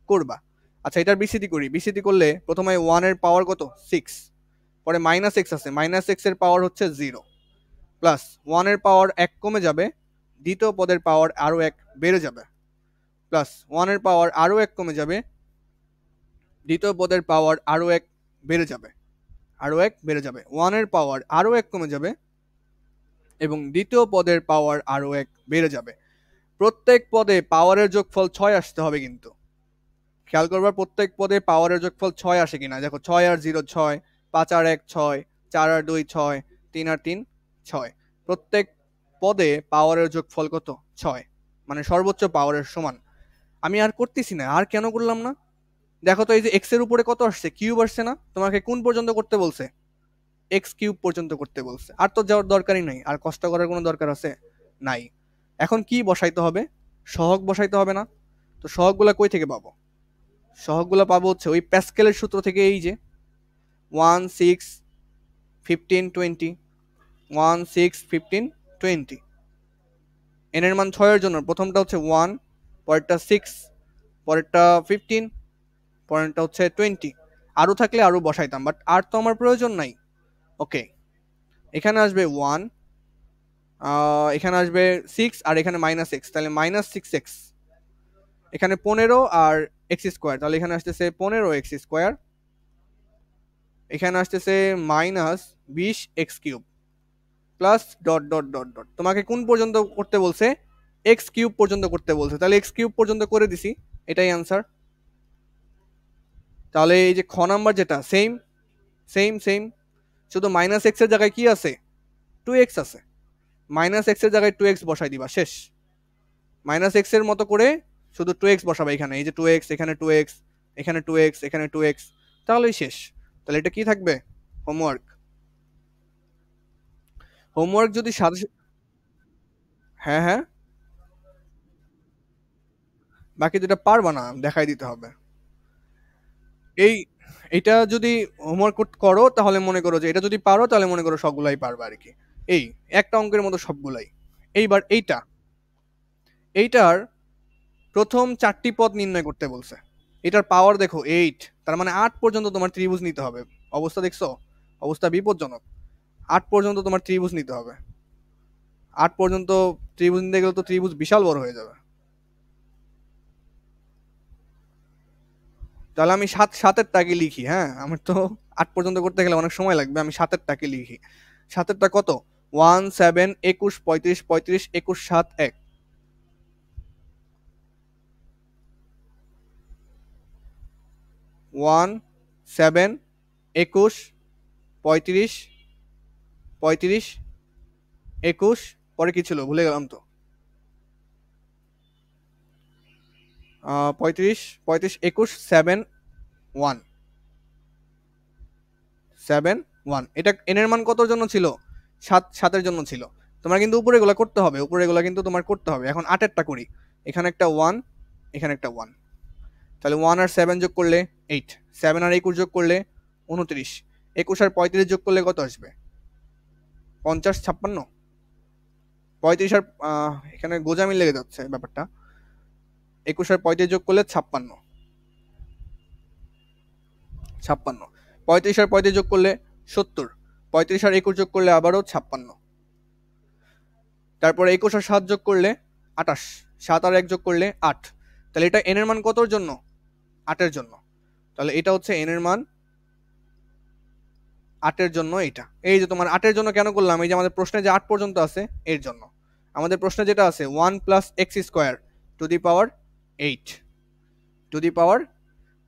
করবা। আচ্ছা, এটার বিসিটি করি। বিসিটি করলে প্রথমে 1 এর পাওয়ার কত? 6, পরে মাইনাস এক্স আছে, মাইনাস এক্স এর পাওয়ার হচ্ছে 0, প্লাস 1 এর পাওয়ার 1 কমে যাবে, দ্বিতীয় পদের পাওয়ার আরো 1 বেড়ে যাবে, প্লাস 1 এর পাওয়ার আরো 1 কমে যাবে, দ্বিতীয় পদের পাওয়ার আরো 1 বেড়ে যাবে, আরো 1 বেড়ে যাবে, 1 এর পাওয়ার আরো 1 কমে যাবে এবং দ্বিতীয় পদের পাওয়ার আরো 1 বেড়ে যাবে। প্রত্যেক পদে পাওয়ারের যোগফল 6 আসতে হবে কিন্তু। খেয়াল করবার প্রত্যেক পদে পাওয়ারের যোগফল 6 আসে কিনা। দেখো 6 আর 0 6, 5 আর 1 6, 4 আর 2 6, 3 আর 3 6। প্রত্যেক পদে পাওয়ারের যোগফল কত? 6, মানে সর্বোচ্চ পাওয়ারের সমান। আমি আর করতেছি না, আর কেন করলাম না? দেখো তো এই যে এক্স এর উপরে কত আসছে? কিউব আসছে না? তোমাকে কোন পর্যন্ত করতে বলছে? এক্স কিউব পর্যন্ত করতে বলছে। আর তো যাওয়ার দরকারই নাই, আর কষ্ট করার কোনো দরকার আছে? নাই। এখন কি বসাইতে হবে? সহগ বসাইতে হবে না? তো সহগগুলা কই থেকে পাবো? সহগগুলো পাবো হচ্ছে ওই প্যাসকেলের সূত্র থেকে, এই যে 1 6 15 20, 1 6 15 20। এন এর মান 6 এর জন্য প্রথমটা হচ্ছে 1, পরেরটা 6, পরেরটা 15, পরেরটা হচ্ছে 20। আরো থাকলে আরো বসাইতাম, বাট আর তো আমার প্রয়োজন নাই। ওকে, এখানে আসবে 1, এখানে আসবে 6, আর এখানে মাইনাস এক্স, তাহলে মাইনাস 6x। এখানে 15 আর এক্স স্কোয়ার, তাহলে এখানে আসতেছে 15x²। এখানে আসতেছে minus 20x³ plus dot dot dot dot. তোমাকে কোন পর্যন্ত করতে বলছে? x³ পর্যন্ত করতে বলছে, তাহলে x³ পর্যন্ত করে দিছি, এটাই অ্যান্সার। তাহলে এই যে খ নাম্বার যেটা, সেম সেম সেম, শুধু মাইনাস এক্স এর জায়গায় কি আছে? 2x আছে, মাইনাস এক্স এর জায়গায় 2x বসাই দিবা, শেষ। মাইনাস এক্স এর মতো করে শুধু 2x বসাবা এখানে, এই যে 2x, এখানে 2x, এখানে 2x, এখানে 2x, তাহলেই শেষ। তাহলে এটা কি থাকবে? হোমওয়ার্ক। হোমওয়ার্ক যদি সাথে, হ্যাঁ হ্যাঁ, বাকি দুটা পারবা না, দেখাই দিতে হবে। এই, এটা যদি হোমওয়ার্ক করো তাহলে মনে করো যে, এটা যদি পারো তাহলে মনে করো সবগুলাই পারবা আর কি। এই একটা অঙ্কের মতো সবগুলাই। এইবার এইটা, এইটার প্রথম 4টি পদ নির্ণয় করতে বলছে। এটার পাওয়ার দেখো 8, তার মানে 8 পর্যন্ত তোমার ত্রিভুজ নিতে হবে। অবস্থা দেখছো? অবস্থা বিপজ্জনক। 8 পর্যন্ত তোমার ত্রিভুজ নিতে হবে। 8 পর্যন্ত ত্রিভুজ নিতে গেলে তো ত্রিভুজ বিশাল বড় হয়ে যাবে। তাহলে আমি 7 টাকে লিখি, হ্যাঁ, আমার তো 8 পর্যন্ত করতে গেলে অনেক সময় লাগবে, আমি 7 টাকে লিখি। 7টা কত? 1 7 21 35 35 21 7 1। 1 7 21 35 35 21 পরে কি ছিল ভুলে গেলাম তো 35 35 21 7 1 7 1 এটা n এর মান কতর জন্য ছিল 7 7 এর জন্য ছিল তোমার কিন্তু উপরে এগুলা করতে হবে উপরে এগুলা কিন্তু তোমার করতে হবে এখন 8 এরটা করি এখানে একটা 1 এখানে একটা 1 তাহলে 1 আর 7 যোগ করলে 8 7 আর 21 যোগ করলে 29 21 আর 35 যোগ করলে কত আসবে 50 56 35 আর এখানে গোজামিল লেগে যাচ্ছে ব্যাপারটা 21 আর 35 যোগ করলে 56 56 35 আর 35 যোগ করলে 70 35 আর 21 যোগ করলে আবারও 56 তারপরে 21 আর 7 যোগ করলে 28 7 আর 1 যোগ করলে 8 তাহলে এটা n এর মান কতর জন্য 8 এর জন্য তাহলে এটা হচ্ছে n এর মান 8 এর জন্য এটা এই যে তোমার 8 এর জন্য কেন করলাম এই যে আমাদের প্রশ্নে যে 8 পর্যন্ত আছে এর জন্য আমাদের প্রশ্নে যেটা আছে 1 plus x square to the power 8 to the power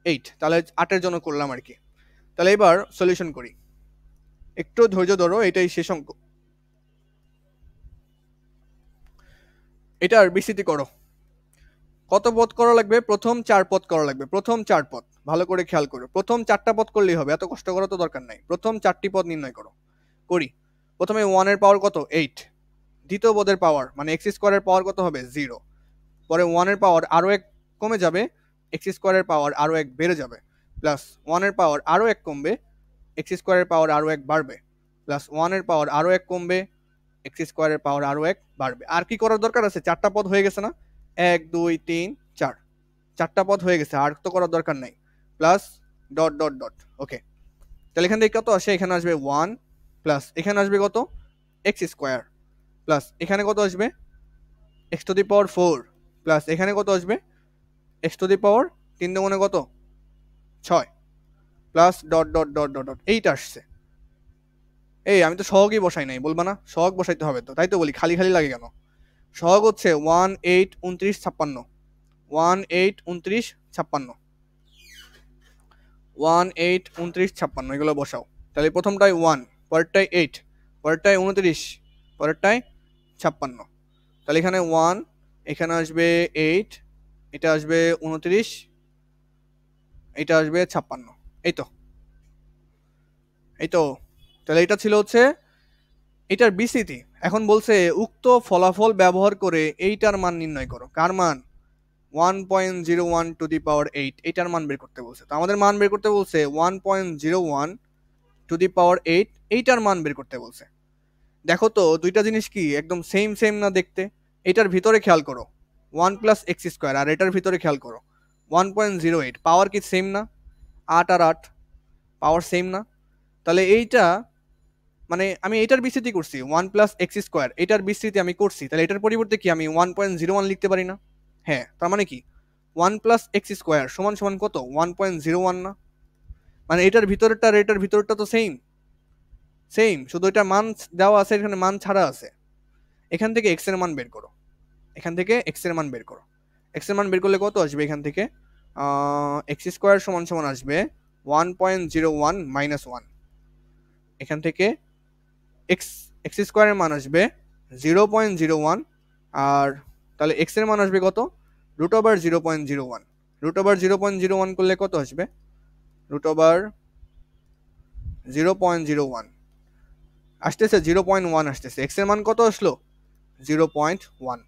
8 তাহলে 8 এর জন্য করলাম আর কি তাহলে এবার সলিউশন করি একটু ধৈর্য ধরো এটাই শেষ অঙ্ক এটার বিস্তৃতি করো কত পদ করা লাগবে প্রথম 4 পদ করা লাগবে প্রথম 4 পদ ভালো করে খেয়াল করো প্রথম 4টা পদ করলেই হবে এত কষ্ট করা তো দরকার নাই প্রথম 4টি পদ নির্ণয় করো করি প্রথমে 1 এর পাওয়ার কত 8 দ্বিতীয় পদের পাওয়ার মানে এক্স স্কোয়ারের পাওয়ার কত হবে 0 পরে 1 এর পাওয়ার আরো 1 কমে যাবে এক্স স্কোয়ারের পাওয়ার আরো 1 বেড়ে যাবে প্লাস 1 এর পাওয়ার আরো 1 কমবে এক্স স্কোয়ারের পাওয়ার আরো 1 বাড়বে প্লাস 1 এর পাওয়ার আরো 1 কমবে এক্স স্কোয়ারের পাওয়ার আরো 1 বাড়বে আর কি করার দরকার আছে 4টা পদ হয়ে গেছে না 1 2 3 4 4টা পদ হয়ে গেছে আর তো করার দরকার নাই প্লাস ডট ডট ডট ওকে তাহলে এখান থেকে কত আসে এখানে আসবে 1 প্লাস এখানে আসবে কত এক্স স্কোয়ার প্লাস এখানে কত আসবে x two the power 4 plus এখানে কত আসবে এক্স টু দি পাওয়ার 3 দুগুণে কত 6 plus dot dot dot dot dot 8 আসছে এই আমি তো সহগই বসাই নাই বলবা না সহগ বসাইতে হবে তো তাই তো বলি খালি খালি লাগে কেন সহগ হচ্ছে 1 8 29 56 1 8 29 56 1 8 29 56 এগুলো বসাও তাহলে প্রথমটাই 1 পরেরটাই 8 পরেরটাই 29 পরেরটাই 56 তাহলে এখানে 1 এখানে আসবে 8 এটা আসবে 29 এটা আসবে 56 এই তো এই তো তাহলে এটা ছিল হচ্ছে এটার বিস্তৃতি এখন বলছে উক্ত ফলাফল ব্যবহার করে এইটার মান নির্ণয় করো কার মান 1.01 টু দি পাওয়ার 8 এটার মান বের করতে বলছে তো আমাদের মান বের করতে বলছে 1.01 টু দি পাওয়ার 8 এইটার মান বের করতে বলছে দেখো তো দুইটা জিনিস কি একদম সেম সেম না দেখতে এটার ভিতরে খেয়াল করো 1 প্লাস এক্স স্কোয়ার আর এটার ভিতরে খেয়াল করো 1.08 পাওয়ার কি সেম না 8 আর 8 পাওয়ার সেম না তাহলে এইটা মানে আমি এটার বিস্তৃতি করছি 1 প্লাস এক্স স্কোয়ার এটার বিস্তৃতি আমি করছি তাহলে এটার পরিবর্তে কি আমি 1.01 লিখতে পারি না হ্যাঁ তার মানে কি 1 প্লাস এক্স স্কোয়ার সমান সমান কত 1.01 না মানে এটার ভিতরটা আর এটার ভিতরটা তো সেম সেম শুধু এটা মান দেওয়া আছে এখানে মান ছাড়া আছে এখান থেকে এক্স এর মান বের করো এখান থেকে এক্স এর মান বের করো এক্স এর মান বের করলে কত আসবে এখান থেকে এক্স স্কোয়ার সমান সমান আসবে 1.01 মাইনাস 1 এখান থেকে এক্স এক্স স্কোয়ারের মান আসবে 0.01 আর তাহলে এক্স এর মান আসবে কত রুট ওভার 0.01 রুট ওভার 0.01 করলে কত আসবে রুট ওভার 0.01 আসতেছে 0.1 আসতেছে এক্স এর মান কত আসলো 0.1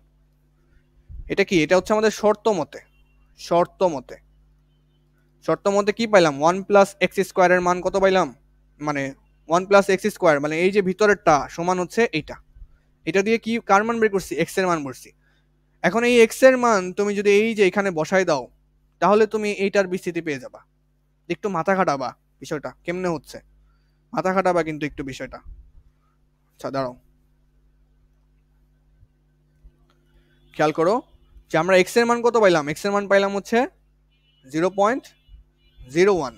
এটা কি এটা হচ্ছে আমাদের শর্ত মতে শর্ত মতে শর্ত মতে কি পাইলাম 1 প্লাস এক্স স্কোয়ারের মান কত পাইলাম মানে 1 প্লাস এক্স স্কোয়ার মানে এই যে ভিতরেরটা সমান হচ্ছে এইটা এটা দিয়ে কি কার মান বের করছি এক্স এর মান বলছি এখন এই এক্স এর মান তুমি যদি এই যে এখানে বসাই দাও তাহলে তুমি এইটার বিস্তৃতি পেয়ে যাবা একটু মাথা খাটাবা বিষয়টা কেমনে হচ্ছে মাথা খাটাবা কিন্তু একটু বিষয়টা আচ্ছা দাঁড়াও খেয়াল করো যে আমরা এক্স এর মান কত পাইলাম এক্স এর মান পাইলাম হচ্ছে 0.01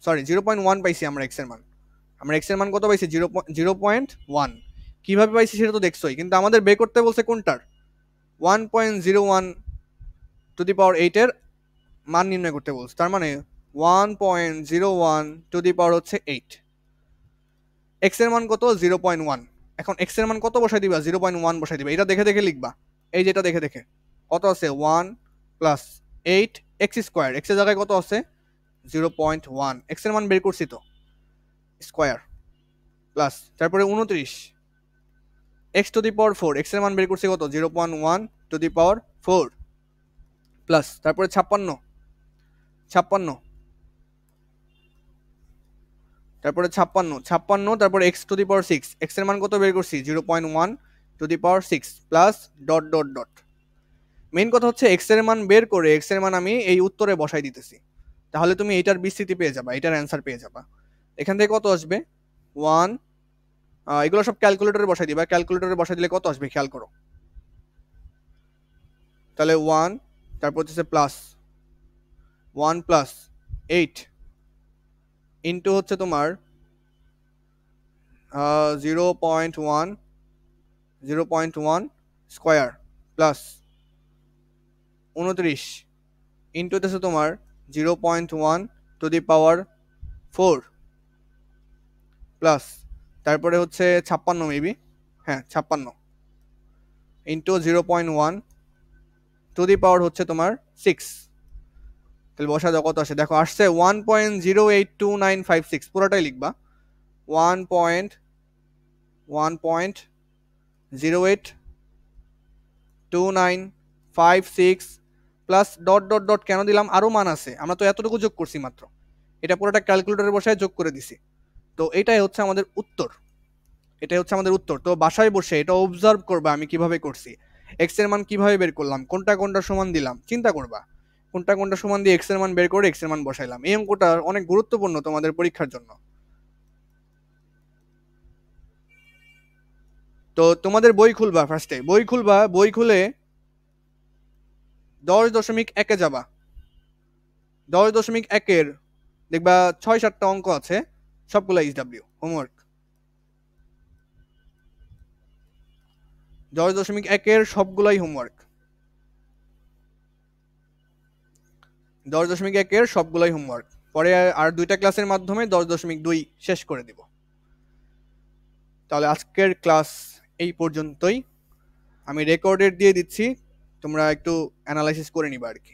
সরি 0.1 পাইছি আমরা এক্স এর মান আমরা এক্স এর মান কত পাইছি 0.1 কিভাবে পাইছি সেটা তো দেখছোই কিন্তু আমাদের বের করতে বলছে কোনটার 1.01 টু দি পাওয়ার 8 এর মান নির্ণয় করতে বলছে তার মানে 1.01 টু দি পাওয়ার হচ্ছে 8 x এর মান কত 0.1, এখন x এর মান কত বসাই দিবা 0.1 বসাই দিবা, এটা দেখে দেখে লিখবা, এই যেটা দেখে দেখে কত আছে 1 প্লাস 8 x স্কয়ার, x এর জায়গায় কত আছে 0.1, x এর মান বের করছি তো স্কয়ার প্লাস তারপরে 29 x two the power 4, x এর মান বের করছি কত 0.1 টু দি পাওয়ার 4 প্লাস তারপরে 56 তারপরে 56 তারপরে x two the power 6, x এর মান কত বের করছি 0.1 two the power 6 plus dot dot dot. Main কথা হচ্ছে x এর মান বের করে x এর মান আমি এই উত্তরে বসাই দিতেছি, তাহলে তুমি এইটার বিস্তৃতি পেয়ে যাবা, এটার অ্যান্সার পেয়ে যাবা। এখান থেকে কত আসবে 1, এগুলো সব ক্যালকুলেটরে বসাই দিবা, ক্যালকুলেটরে বসাই দিলে কত আসবে খেয়াল করো, তাহলে 1 তারপর হচ্ছে প্লাস 1 প্লাস 8 ইন্টু হচ্ছে তোমার 0.1 স্কয়ার প্লাস 29 ইন্টু হচ্ছে তোমার 0.1 টু দি পাওয়ার 4 প্লাস তারপরে হচ্ছে 56 মেবি, হ্যাঁ 56 ইন্টু 0.1 টু দি পাওয়ার হচ্ছে তোমার 6, তাহলে বসা দাও কত আসে, দেখো আসছে 1.082956, পুরোটাই লিখবা 1.082956 প্লাস ডট ডট ডট কেন দিলাম, আরো মান আছে, আমরা তো এতটুকু যোগ করছি মাত্র, এটা পুরোটা ক্যালকুলেটরে বসায় যোগ করে দিছি। তো এটাই হচ্ছে আমাদের উত্তর, তো বাসায় বসে এটা অবজার্ভ করবা আমি কিভাবে করছি, এক্স এর মান কিভাবে বের করলাম, কোনটা কোনটা সমান দিলাম, চিন্তা করবা কোনটা কোনটা সমান দিয়ে এক্স এর মান বের করে এক্স এর মান বসাইলাম। এই অঙ্কটা অনেক গুরুত্বপূর্ণ তোমাদের পরীক্ষার জন্য। তো তোমাদের বই খুলবা, ফার্স্টে বই খুলে 10.1 যাবা, 10.1 দেখবা 6-7টা অঙ্ক আছে, সবগুলা এইচডব্লিউ হোমওয়ার্ক। 10.1 সবগুলাই হোমওয়ার্ক, 10.1 সবগুলাই হোমওয়ার্ক, পরে আর দুইটা ক্লাসের মাধ্যমে 10.2 শেষ করে দিব। তাহলে আজকের ক্লাস এই পর্যন্তই, আমি রেকর্ডেড দিয়ে দিচ্ছি, তোমরা একটু অ্যানালাইসিস করে নিবা আর কি।